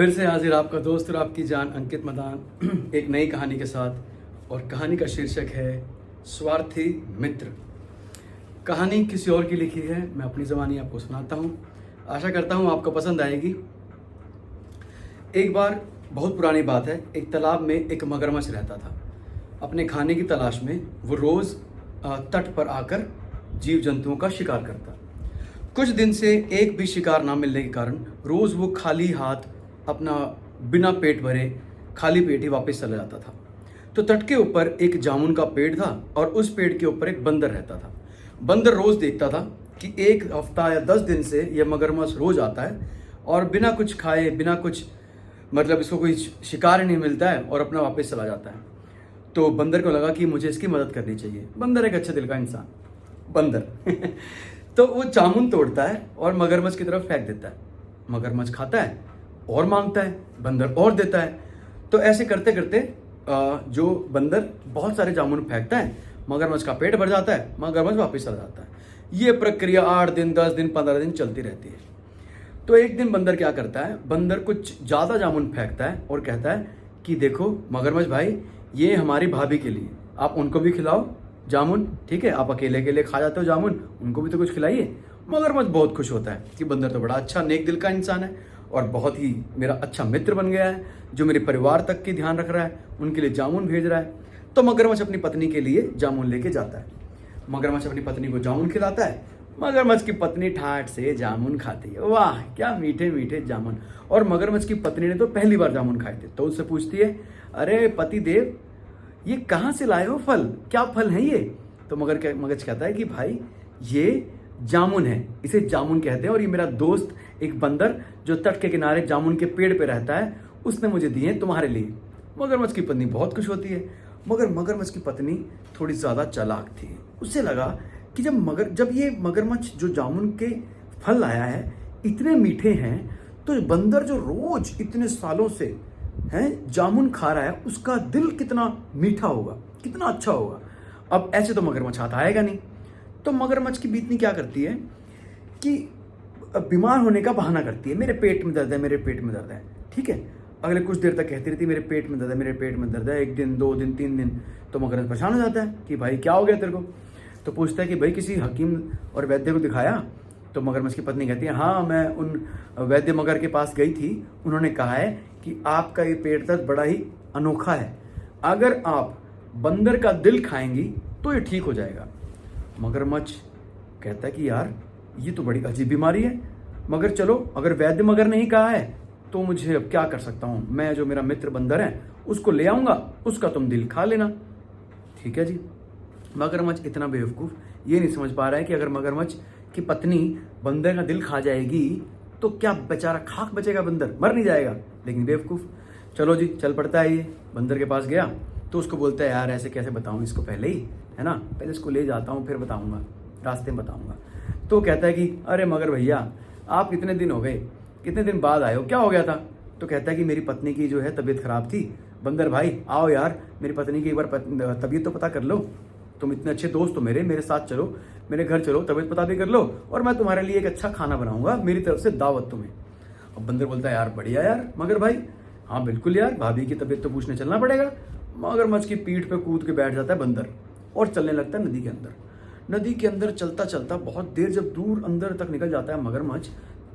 फिर से हाजिर आपका दोस्त और आपकी जान अंकित मदान एक नई कहानी के साथ। और कहानी का शीर्षक है स्वार्थी मित्र। कहानी किसी और की लिखी है, मैं अपनी ज़बानी आपको सुनाता हूँ। आशा करता हूँ आपको पसंद आएगी। एक बार, बहुत पुरानी बात है, एक तालाब में एक मगरमच्छ रहता था। अपने खाने की तलाश में वो रोज़ तट पर आकर जीव जंतुओं का शिकार करता। कुछ दिन से एक भी शिकार ना मिलने के कारण रोज़ वो खाली हाथ अपना बिना पेट भरे खाली पेट ही वापस चला जाता था। तो तट के ऊपर एक जामुन का पेड़ था और उस पेड़ के ऊपर एक बंदर रहता था। बंदर रोज़ देखता था कि एक हफ्ता या 10 दिन से यह मगरमच्छ रोज़ आता है और बिना कुछ खाए, बिना कुछ इसको कोई शिकार ही नहीं मिलता है और अपना वापस चला जाता है। तो बंदर को लगा कि मुझे इसकी मदद करनी चाहिए। बंदर एक अच्छे दिल का इंसान, बंदर तो वो जामुन तोड़ता है और मगरमच्छ की तरफ फेंक देता है। मगरमच्छ खाता है और मांगता है, बंदर और देता है। तो ऐसे करते करते जो बंदर बहुत सारे जामुन फेंकता है, मगरमच्छ का पेट भर जाता है, मगरमच्छ वापस चला जाता है। ये प्रक्रिया 8 दिन, 10 दिन, 15 दिन चलती रहती है। तो एक दिन बंदर क्या करता है, बंदर कुछ ज़्यादा जामुन फेंकता है और कहता है कि देखो मगरमच्छ भाई, ये हमारी भाभी के लिए, आप उनको भी खिलाओ जामुन, ठीक है? आप अकेले अकेले खा जाते हो जामुन, उनको भी तो कुछ खिलाइए। मगरमच्छ बहुत खुश होता है कि बंदर तो बड़ा अच्छा नेक दिल का इंसान है और बहुत ही मेरा अच्छा मित्र बन गया है, जो मेरे परिवार तक की ध्यान रख रहा है, उनके लिए जामुन भेज रहा है। तो मगरमच्छ अपनी पत्नी के लिए जामुन लेके जाता है। मगरमच्छ अपनी पत्नी को जामुन खिलाता है। मगरमच्छ की पत्नी ठाठ से जामुन खाती है। वाह, क्या मीठे मीठे जामुन। और मगरमच्छ की पत्नी ने तो पहली बार जामुन खाए थे। तो उससे पूछती है, अरे पति देव, ये कहाँ से लाए हो फल, क्या फल है ये? तो मगरमच्छ कहता है कि भाई, ये जामुन है, इसे जामुन कहते हैं और ये मेरा दोस्त एक बंदर जो तट के किनारे जामुन के पेड़ पे रहता है, उसने मुझे दिए हैं तुम्हारे लिए। मगरमच्छ की पत्नी बहुत खुश होती है, मगर मगरमच्छ की पत्नी थोड़ी ज़्यादा चालाक थी। उससे लगा कि जब ये मगरमच्छ जो जामुन के फल लाया है इतने मीठे हैं, तो बंदर जो रोज इतने सालों से जामुन खा रहा है, उसका दिल कितना मीठा होगा, कितना अच्छा होगा। अब ऐसे तो मगरमच्छ हाथ आएगा नहीं। तो मगरमच्छ की बीतनी क्या करती है कि बीमार होने का बहाना करती है। मेरे पेट में दर्द है, मेरे पेट में दर्द है, ठीक है? अगले कुछ देर तक कहती रहती है मेरे पेट में दर्द है, मेरे पेट में दर्द है। 1 दिन, 2 दिन, 3 दिन, तो मगरमच्छ परेशान हो जाता है कि भाई क्या हो गया तेरे को? तो पूछता है कि भाई किसी हकीम और वैद्य को दिखाया? तो मगरमच्छ की पत्नी कहती है, हाँ, मैं उन वैद्य मगर के पास गई थी। उन्होंने कहा है कि आपका ये पेट दर्द बड़ा ही अनोखा है, अगर आप बंदर का दिल खाएंगी तो ये ठीक हो जाएगा। मगरमच्छ कहता है कि यार, ये तो बड़ी अजीब बीमारी है, मगर चलो, अगर वैद्य मगर ने ही कहा है तो मुझे अब क्या कर सकता हूँ। मैं जो मेरा मित्र बंदर है उसको ले आऊँगा, उसका तुम दिल खा लेना। ठीक है जी। मगरमच्छ इतना बेवकूफ़ ये नहीं समझ पा रहा है कि अगर मगरमच्छ की पत्नी बंदर का दिल खा जाएगी तो क्या बेचारा खाक बचेगा, बंदर मर नहीं जाएगा। लेकिन बेवकूफ़, चलो जी, चल पड़ता है। ये बंदर के पास गया तो उसको बोलता है, यार ऐसे कैसे बताऊँ इसको, पहले ही है ना, पहले इसको ले जाता हूँ फिर बताऊँगा, रास्ते में बताऊँगा। तो कहता है कि अरे मगर भैया, आप कितने दिन हो गए, कितने दिन बाद आए हो, क्या हो गया था? तो कहता है कि मेरी पत्नी की जो है तबीयत ख़राब थी। बंदर भाई आओ यार, मेरी पत्नी की एक बार तबीयत तो पता कर लो। तुम इतने अच्छे दोस्त हो मेरे साथ चलो, मेरे घर चलो, तबीयत पता भी कर लो और मैं तुम्हारे लिए एक अच्छा खाना बनाऊंगा, मेरी तरफ से दावत तुम्हें। अब बंदर बोलता है, यार बढ़िया यार मगर भाई, हाँ बिल्कुल यार, भाभी की तबीयत तो पूछने चलना पड़ेगा। मगरमच्छ की पीठ पे कूद के बैठ जाता है बंदर और चलने लगता है नदी के अंदर। नदी के अंदर चलता चलता बहुत देर जब दूर अंदर तक निकल जाता है मगरमच्छ,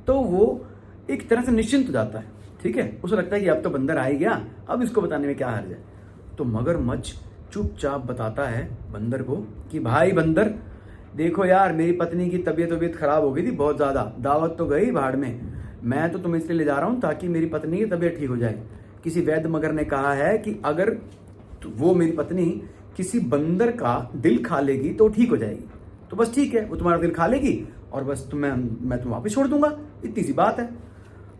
तो वो एक तरह से निश्चिंत हो जाता है। ठीक है, उसे लगता है कि अब तो बंदर आ ही गया, अब इसको बताने में क्या हर्ज है। तो मगरमच्छ चुपचाप बताता है बंदर को कि भाई बंदर, देखो यार, मेरी पत्नी की तबीयत खराब हो गई थी बहुत ज़्यादा, दावत तो गई भाड़ में, मैं तो तुम्हें इसलिए ले जा रहा हूँ ताकि मेरी पत्नी की तबीयत ठीक हो जाए। किसी वैद्य मगर ने कहा है कि अगर वो मेरी पत्नी किसी बंदर का दिल खा लेगी तो ठीक हो जाएगी। तो बस ठीक है, वो तुम्हारा दिल खा लेगी और बस मैं तुम वापस छोड़ दूंगा, इतनी सी बात है।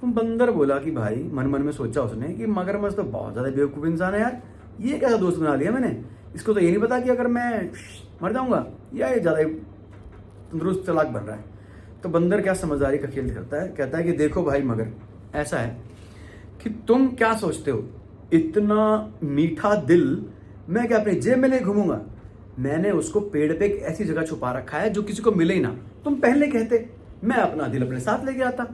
तो बंदर बोला कि भाई, मन मन में सोचा उसने कि मगरमच्छ तो बहुत ज़्यादा बेवकूफ़ इंसान है यार, ये कैसा दोस्त बना लिया मैंने, इसको तो ये नहीं पता कि अगर मैं मर जाऊंगा या ये ज़्यादा तंदुरुस्त चालाक बन रहा है। तो बंदर क्या समझदारी का खेल करता है, कहता है कि देखो भाई मगर, ऐसा है कि तुम क्या सोचते हो, इतना मीठा दिल मैं क्या अपनी जेब में ले घूमूंगा? मैंने उसको पेड़ पे एक ऐसी जगह छुपा रखा है जो किसी को मिले ही ना। तुम पहले कहते, मैं अपना दिल अपने साथ लेके आता।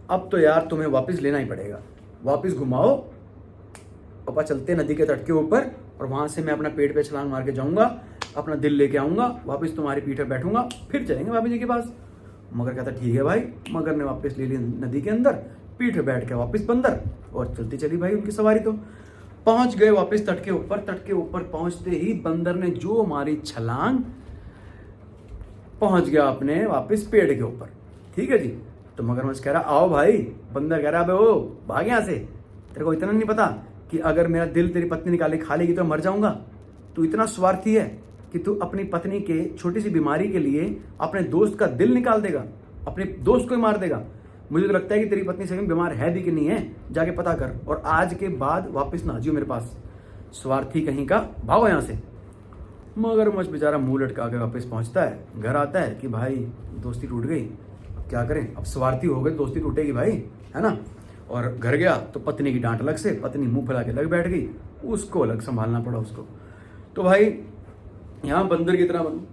अब तो यार तुम्हें वापस लेना ही पड़ेगा। वापस घुमाओ, पापा चलते नदी के तट के ऊपर, और वहां से मैं अपना पेट पे छलांग मार के जाऊंगा, अपना दिल लेके आऊंगा, वापस तुम्हारी पीठ पर बैठूंगा, फिर चलेंगे भाभी जी के पास। मगर कहता ठीक है भाई। मगर ने वापस ले ली नदी के अंदर, पीठ पे बैठ के वापस बंदर, और चलती चली भाई उनकी सवारी। तो पहुंच गए वापस तट के ऊपर। तट के ऊपर पहुंचते ही बंदर ने जो मारी छलांग, पहुंच गया अपने वापस पेड़ के ऊपर। ठीक है जी। तो मगरमच्छ कह रहा आओ भाई। बंदर कह रहा अबे ओ भाग यहाँ से, तेरे को इतना नहीं पता कि अगर मेरा दिल तेरी पत्नी निकाले खा लेगी तो मर जाऊंगा? तू इतना स्वार्थी है कि तू अपनी पत्नी के छोटी सी बीमारी के लिए अपने दोस्त का दिल निकाल देगा, अपने दोस्त को ही मार देगा। मुझे तो लगता है कि तेरी पत्नी सही में बीमार है भी कि नहीं है, जाके पता कर, और आज के बाद वापस ना आजियो मेरे पास, स्वार्थी कहीं का, भागो यहाँ से। मगरमच्छ बेचारा मुंह लटका के वापस पहुंचता है, घर आता है कि भाई दोस्ती टूट गई, अब क्या करें, अब स्वार्थी हो गए, दोस्ती टूटेगी भाई, है ना। और घर गया तो पत्नी की डांट अलग से, पत्नी मुंह फैला के लग बैठ गई, उसको अलग संभालना पड़ा उसको। तो भाई यहाँ बंदर की तरह बनो,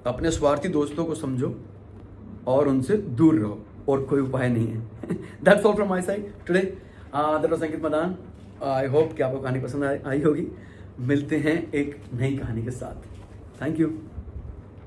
अपने स्वार्थी दोस्तों को समझो और उनसे दूर रहो, और कोई उपाय नहीं है। That's all from my side today. That was Ankit Madan. I hope कि आपको कहानी पसंद आई होगी। मिलते हैं एक नई कहानी के साथ। Thank you.